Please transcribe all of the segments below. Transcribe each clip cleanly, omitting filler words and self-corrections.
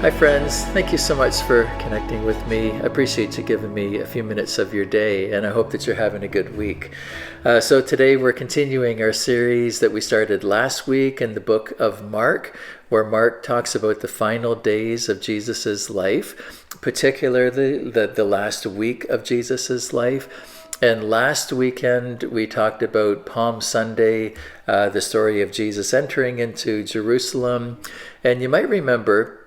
Hi friends, thank you so much for connecting with me. I appreciate you giving me a few minutes of your day, and I hope that you're having a good week. So today we're continuing our series that we started last week in the book of Mark, where Mark talks about the final days of Jesus's life, particularly the last week of Jesus's life. And last weekend, we talked about Palm Sunday, the story of Jesus entering into Jerusalem. And you might remember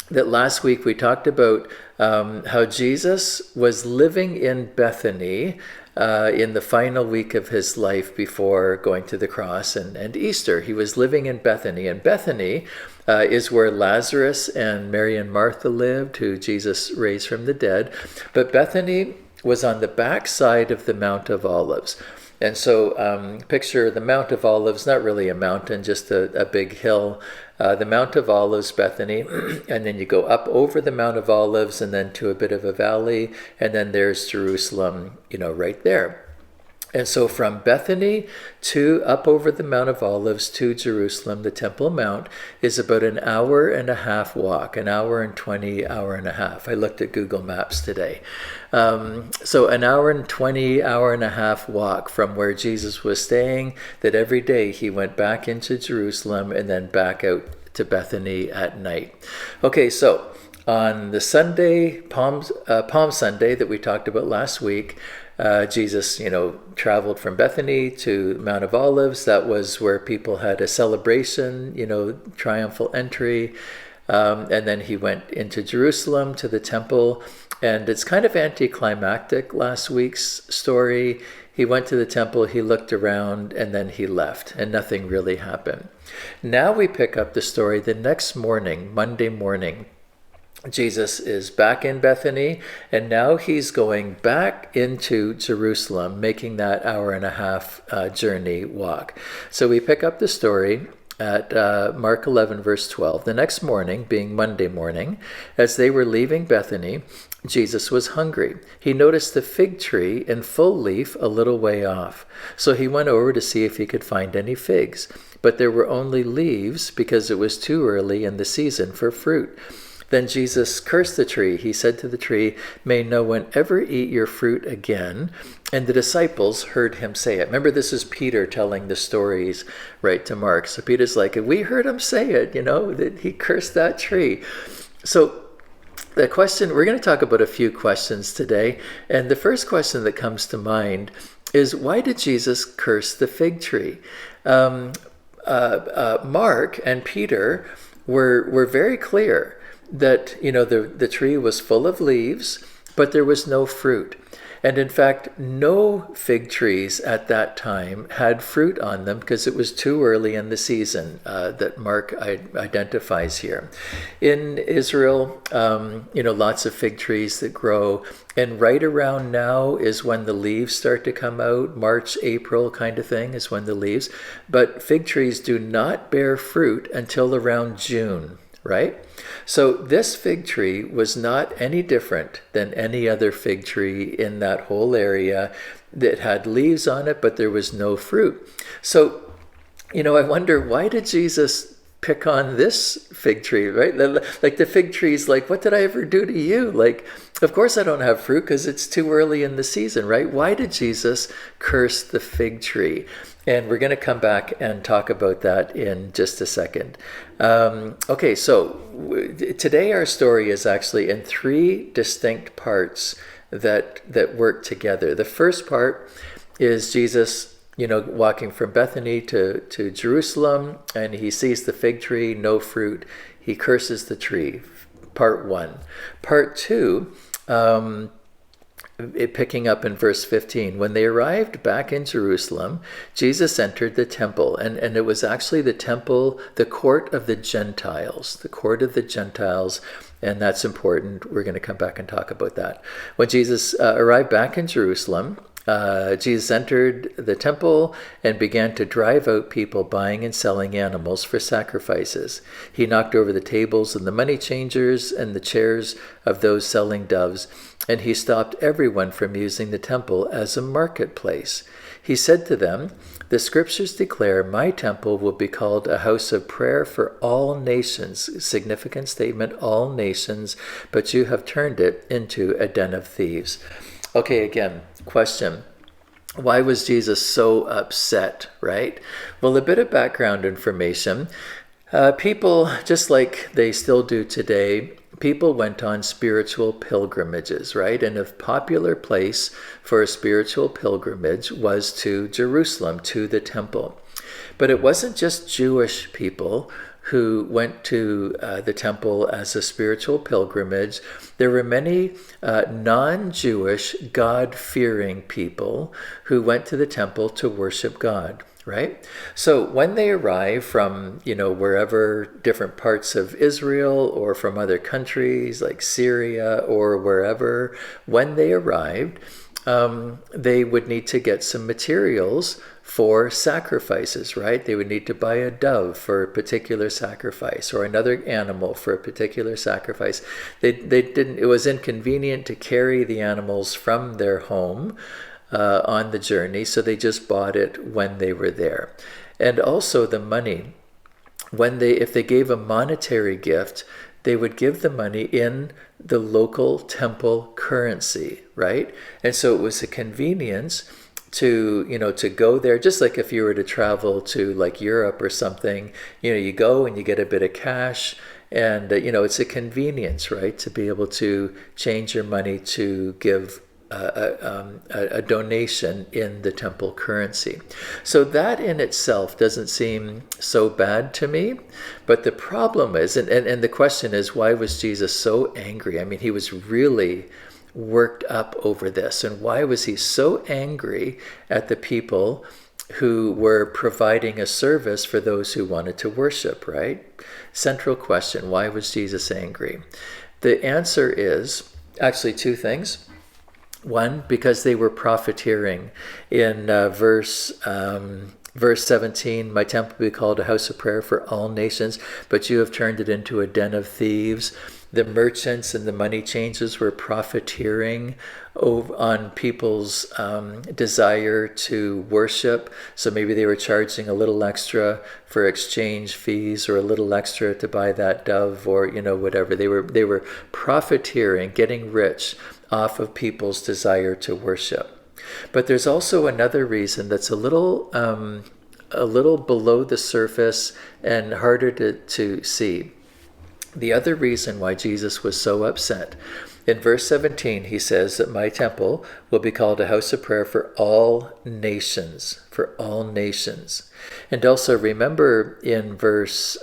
that last week we talked about how Jesus was living in Bethany in the final week of his life before going to the cross and Easter. He was living in Bethany, and Bethany is where Lazarus and Mary and Martha lived, who Jesus raised from the dead. But Bethany was on the backside of the Mount of Olives. And so picture the Mount of Olives, not really a mountain, just a big hill. The Mount of Olives, Bethany, and then you go up over the Mount of Olives and then to a bit of a valley, and then there's Jerusalem, right there. And so from Bethany to up over the Mount of Olives to Jerusalem, the Temple Mount, is about an hour and a half walk, an hour and 20, hour and a half. I looked at Google Maps today. So an hour and 20, hour and a half walk from where Jesus was staying, that every day he went back into Jerusalem and then back out to Bethany at night. Okay, so on the Sunday, Palm Sunday that we talked about last week, Jesus, traveled from Bethany to Mount of Olives. That was where people had a celebration, triumphal entry. And then he went into Jerusalem to the temple. And it's kind of anticlimactic, last week's story. He went to the temple, he looked around, and then he left, and nothing really happened. Now we pick up the story the next morning, Monday morning. Jesus is back in Bethany, and now he's going back into Jerusalem, making that hour and a half journey walk. So we pick up the story at Mark 11, verse 12. The next morning, being Monday morning, as they were leaving Bethany, Jesus was hungry. He noticed the fig tree in full leaf a little way off. So he went over to see if he could find any figs. But there were only leaves because it was too early in the season for fruit. Then Jesus cursed the tree. He said to the tree, "May no one ever eat your fruit again." And the disciples heard him say it. Remember, this is Peter telling the stories, right, to Mark. So Peter's like, we heard him say it, that he cursed that tree. So the question, we're going to talk about a few questions today. And the first question that comes to mind is, why did Jesus curse the fig tree? Mark and Peter were very clear that the tree was full of leaves, but there was no fruit. And in fact, no fig trees at that time had fruit on them because it was too early in the season that Mark identifies here. In Israel, lots of fig trees that grow, and right around now is when the leaves start to come out. March, April kind of thing is when the leaves. But fig trees do not bear fruit until around June, right? So this fig tree was not any different than any other fig tree in that whole area that had leaves on it, but there was no fruit. So, I wonder, why did Jesus pick on this fig tree, right? Like the fig tree's like, what did I ever do to you? Like, of course I don't have fruit because it's too early in the season, right? Why did Jesus curse the fig tree? And we're going to come back and talk about that in just a second. Okay, so today our story is actually in three distinct parts that work together. The first part is Jesus, walking from Bethany to Jerusalem, and he sees the fig tree, no fruit. He curses the tree. Part one. Part two, picking up in verse 15, when they arrived back in Jerusalem, Jesus entered the temple, and it was actually the temple, the court of the Gentiles, and that's important. We're going to come back and talk about that. When Jesus arrived back in Jerusalem, Jesus entered the temple and began to drive out people buying and selling animals for sacrifices. He knocked over the tables and the money changers and the chairs of those selling doves, and he stopped everyone from using the temple as a marketplace. He said to them, "The scriptures declare my temple will be called a house of prayer for all nations." Significant statement, all nations, but you have turned it into a den of thieves. Okay, again, question. Why was Jesus so upset, right? Well, a bit of background information. People, just like they still do today, people went on spiritual pilgrimages, right? And a popular place for a spiritual pilgrimage was to Jerusalem, to the temple. But it wasn't just Jewish people who went to the temple as a spiritual pilgrimage. There were many non-Jewish, God-fearing people who went to the temple to worship God, right? So when they arrived from, wherever, different parts of Israel or from other countries like Syria or wherever, when they arrived, they would need to get some materials for sacrifices, right? They would need to buy a dove for a particular sacrifice or another animal for a particular sacrifice. It was inconvenient to carry the animals from their home on the journey, so they just bought it when they were there. And also the money, if they gave a monetary gift, they would give the money in the local temple currency, right? And so it was a convenience to go there, just like if you were to travel to like Europe or something, you go and you get a bit of cash, and it's a convenience, right, to be able to change your money to give a donation in the temple currency. So that in itself doesn't seem so bad to me. But the problem is, and the question is, why was Jesus so angry? I mean, he was really worked up over this. And why was he so angry at the people who were providing a service for those who wanted to worship, right? Central question, why was Jesus angry? The answer is actually two things. One, because they were profiteering. In verse 17, "My temple will be called a house of prayer for all nations, but you have turned it into a den of thieves." The merchants and the money changers were profiteering on people's desire to worship. So maybe they were charging a little extra for exchange fees, or a little extra to buy that dove, or whatever. They were profiteering, getting rich off of people's desire to worship. But there's also another reason that's a little below the surface and harder to see. The other reason why Jesus was so upset, in verse 17, he says that my temple will be called a house of prayer for all nations, for all nations. And also remember in verse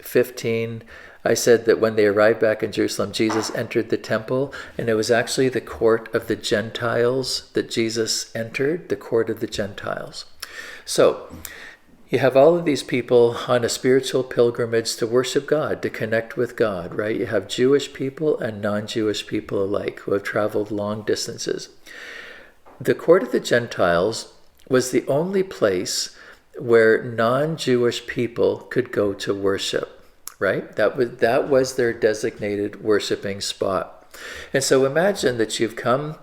15, I said that when they arrived back in Jerusalem, Jesus entered the temple, and it was actually the court of the Gentiles that Jesus entered, the court of the Gentiles. So you have all of these people on a spiritual pilgrimage to worship God, to connect with God, right? You have Jewish people and non-Jewish people alike who have traveled long distances. The court of the Gentiles was the only place where non-Jewish people could go to worship, right? That was their designated worshiping spot. And so imagine that you've come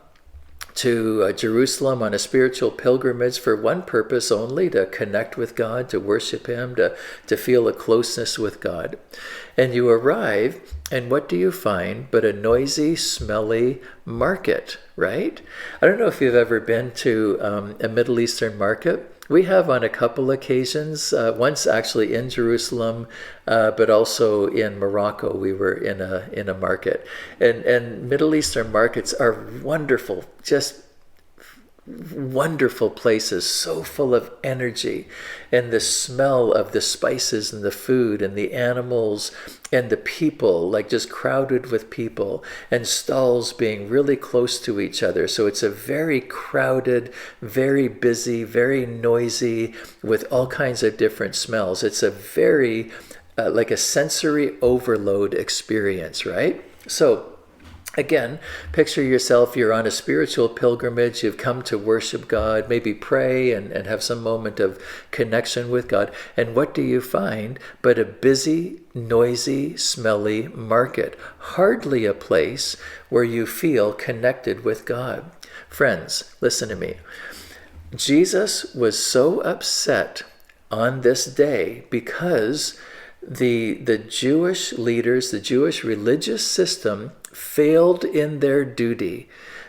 to Jerusalem on a spiritual pilgrimage for one purpose only, to connect with God, to worship him, to feel a closeness with God. And you arrive, and what do you find but a noisy, smelly market, right? I don't know if you've ever been to a Middle Eastern market. We have on a couple occasions, once actually in Jerusalem, but also in Morocco. We were in a market. And Middle Eastern markets are wonderful, just wonderful places, so full of energy, and the smell of the spices and the food and the animals and the people, like just crowded with people, and stalls being really close to each other. So it's a very crowded, very busy, very noisy, with all kinds of different smells. It's a very like a sensory overload experience, right? So Again, picture yourself, you're on a spiritual pilgrimage, you've come to worship God, maybe pray and have some moment of connection with God. And what do you find but a busy, noisy, smelly market? Hardly a place where you feel connected with God. Friends, listen to me. Jesus was so upset on this day because the Jewish leaders, the Jewish religious system, failed in their duty.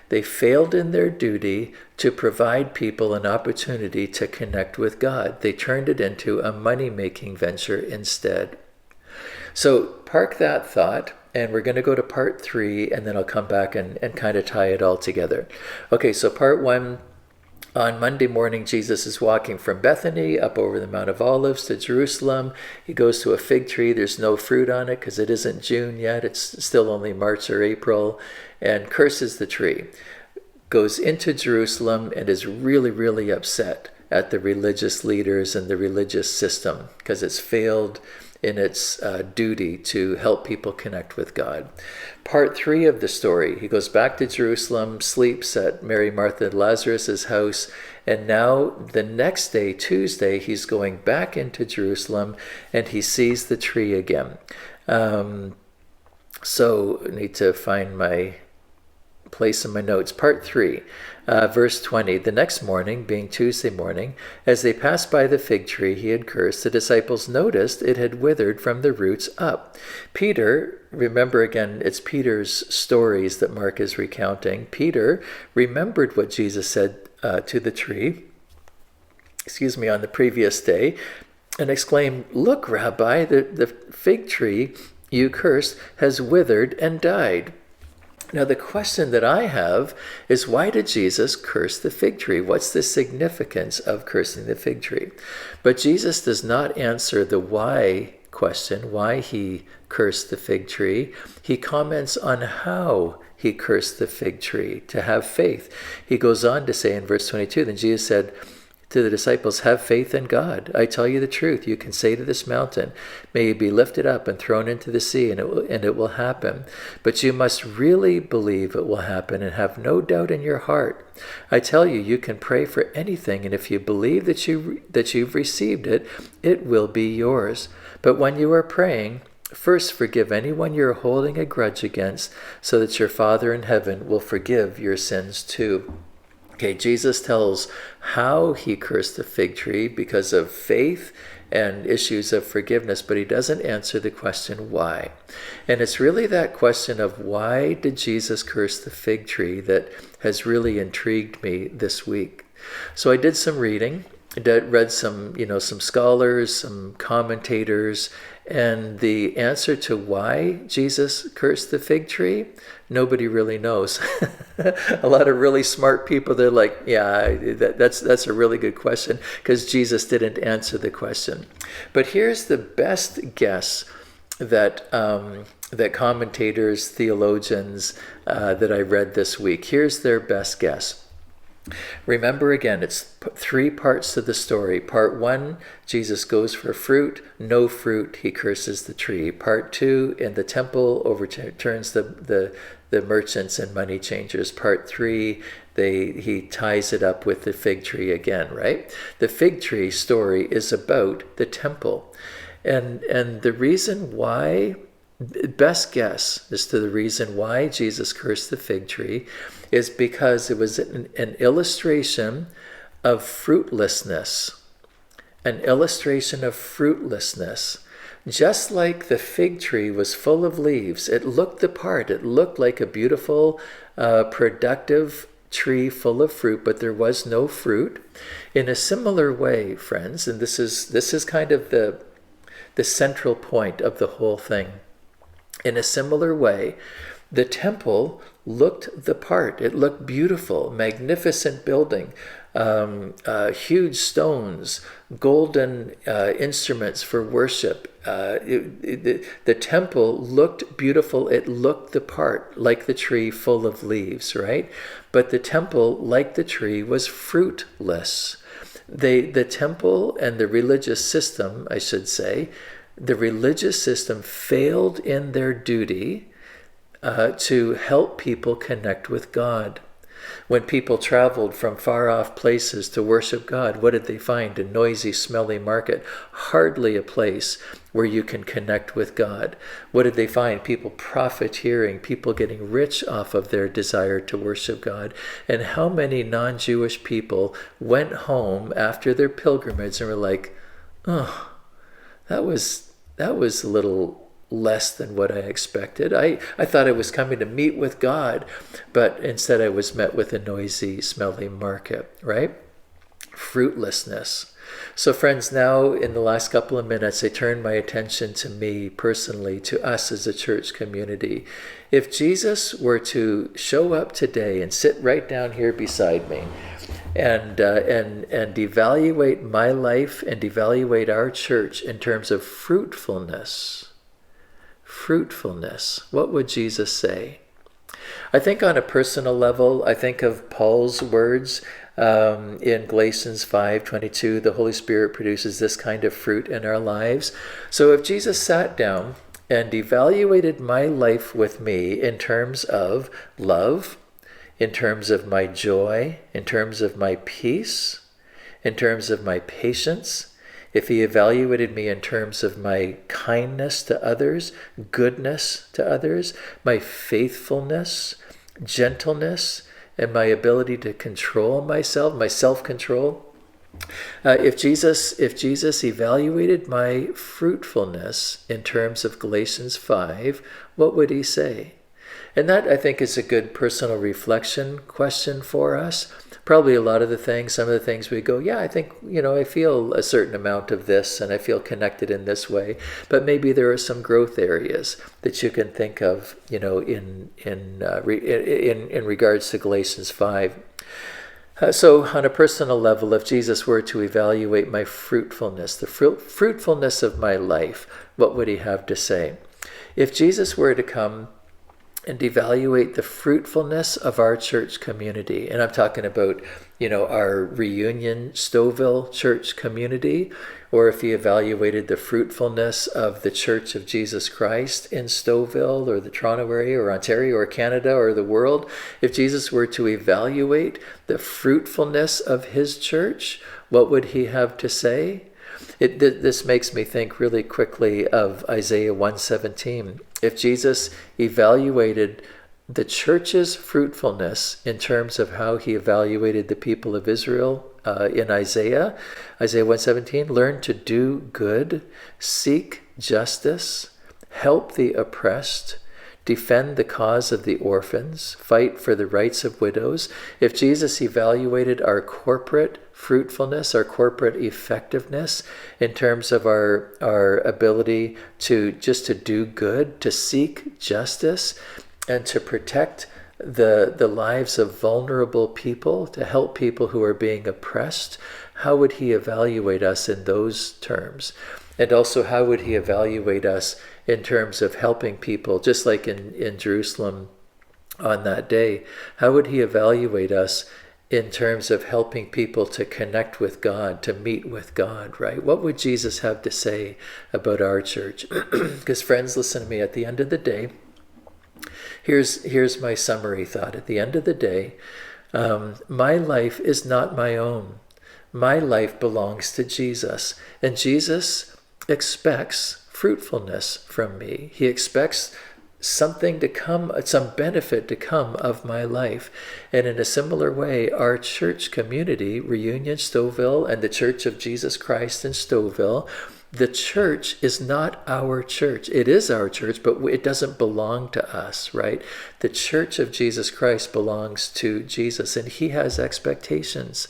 They failed in their duty to provide people an opportunity to connect with God. They turned it into a money-making venture instead. So park that thought, and we're going to go to part 3, and then I'll come back and kind of tie it all together. Okay, so part 1. On Monday morning, Jesus is walking from Bethany up over the Mount of Olives to Jerusalem. He goes to a fig tree. There's no fruit on it because it isn't June yet. It's still only March or April, and curses the tree. Goes into Jerusalem and is really, really upset at the religious leaders and the religious system because it's failed in its duty to help people connect with God. Part 3 of the story, he goes back to Jerusalem, sleeps at Mary, Martha, and Lazarus' house, and now the next day, Tuesday, he's going back into Jerusalem, and he sees the tree again. So I need to find my place in my notes. Part 3, verse 20. The next morning, being Tuesday morning, as they passed by the fig tree he had cursed, the disciples noticed it had withered from the roots up. Peter, remember again, it's Peter's stories that Mark is recounting. Peter remembered what Jesus said to the tree, on the previous day, and exclaimed, "Look, Rabbi, the fig tree you cursed has withered and died." Now, the question that I have is, why did Jesus curse the fig tree? What's the significance of cursing the fig tree? But Jesus does not answer the why question, why he cursed the fig tree. He comments on how he cursed the fig tree, to have faith. He goes on to say in verse 22, then Jesus said to the disciples, "Have faith in God. I tell you the truth. You can say to this mountain, may you be lifted up and thrown into the sea, and it will happen. But you must really believe it will happen and have no doubt in your heart. I tell you, you can pray for anything, and if you believe that you've received it, it will be yours. But when you are praying, first forgive anyone you're holding a grudge against, so that your Father in heaven will forgive your sins too." Okay, Jesus tells how he cursed the fig tree because of faith and issues of forgiveness, but he doesn't answer the question why. And it's really that question of why did Jesus curse the fig tree that has really intrigued me this week. So I did some reading, read some scholars, some commentators, and the answer to why Jesus cursed the fig tree, nobody really knows. A lot of really smart people, they're like, yeah, that's a really good question, because Jesus didn't answer the question. But here's the best guess that commentators, theologians that I read this week. Here's their best guess. Remember again, it's 3 parts to the story. Part 1, Jesus goes for fruit, no fruit, he curses the tree. Part 2, in the temple, overturns the merchants and money changers. Part 3, he ties it up with the fig tree again, right? The fig tree story is about the temple. And the reason why, best guess as to the reason why Jesus cursed the fig tree is because it was an illustration of fruitlessness. An illustration of fruitlessness. Just like the fig tree was full of leaves, it looked the part. It looked like a beautiful, productive tree full of fruit, but there was no fruit. In a similar way, friends, and this is kind of the central point of the whole thing. In a similar way, the temple looked the part. It looked beautiful, magnificent building, huge stones, golden instruments for worship. The temple looked beautiful. It looked the part, like the tree full of leaves, right? But the temple, like the tree, was fruitless. The temple and the religious system, I should say, the religious system failed in their duty to help people connect with God. When people traveled from far off places to worship God, what did they find? A noisy, smelly market. Hardly a place where you can connect with God. What did they find? People profiteering, people getting rich off of their desire to worship God. And how many non-Jewish people went home after their pilgrimage and were like, oh, that was a little less than what I expected. I thought I was coming to meet with God, but instead I was met with a noisy, smelly market, right? Fruitlessness. So friends, now in the last couple of minutes, I turn my attention to me personally, to us as a church community. If Jesus were to show up today and sit right down here beside me and evaluate my life and evaluate our church in terms of fruitfulness, what would Jesus say? I think on a personal level, I think of Paul's words in Galatians 5:22, the Holy Spirit produces this kind of fruit in our lives. So if Jesus sat down and evaluated my life with me in terms of love, in terms of my joy, in terms of my peace, in terms of my patience, if he evaluated me in terms of my kindness to others, goodness to others, my faithfulness, gentleness, and my ability to control myself, my self-control, if Jesus evaluated my fruitfulness in terms of Galatians 5, what would he say? And that, I think, is a good personal reflection question for us. Probably a lot of the things, some of the things we go, yeah, I think, I feel a certain amount of this and I feel connected in this way. But maybe there are some growth areas that you can think of, in regards to Galatians 5. So on a personal level, if Jesus were to evaluate my fruitfulness, the fruitfulness of my life, what would he have to say? If Jesus were to come and evaluate the fruitfulness of our church community. And I'm talking about, our Reunion Stouffville church community, or if he evaluated the fruitfulness of the Church of Jesus Christ in Stouffville or the Toronto area or Ontario or Canada or the world, if Jesus were to evaluate the fruitfulness of his church, what would he have to say? This makes me think really quickly of Isaiah 1:17. If Jesus evaluated the church's fruitfulness in terms of how he evaluated the people of Israel in Isaiah 1:17, learn to do good, seek justice, help the oppressed, defend the cause of the orphans, fight for the rights of widows. If Jesus evaluated our corporate fruitfulness, our corporate effectiveness in terms of our ability to do good, to seek justice, and to protect the lives of vulnerable people, to help people who are being oppressed, how would he evaluate us in those terms? And also, how would he evaluate us in terms of helping people, just like in Jerusalem on that day? How would he evaluate us in terms of helping people to connect with God, to meet with God, right? What would Jesus have to say about our church? Because friends, listen to me, at the end of the day, here's my summary thought. At the end of the day, my life is not my own. My life belongs to Jesus. And Jesus expects fruitfulness from me. He expects something to come, some benefit to come of my life. And in a similar way, our church community, Reunion Stouffville and the Church of Jesus Christ in Stouffville, the church is not our church. It is our church, but it doesn't belong to us, right? The Church of Jesus Christ belongs to Jesus, and he has expectations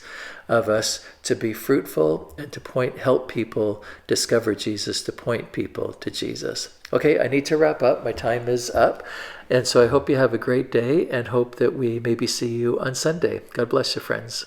of us to be fruitful and to help people discover Jesus, to point people to Jesus. Okay, I need to wrap up. My time is up. And so I hope you have a great day and hope that we maybe see you on Sunday. God bless you, friends.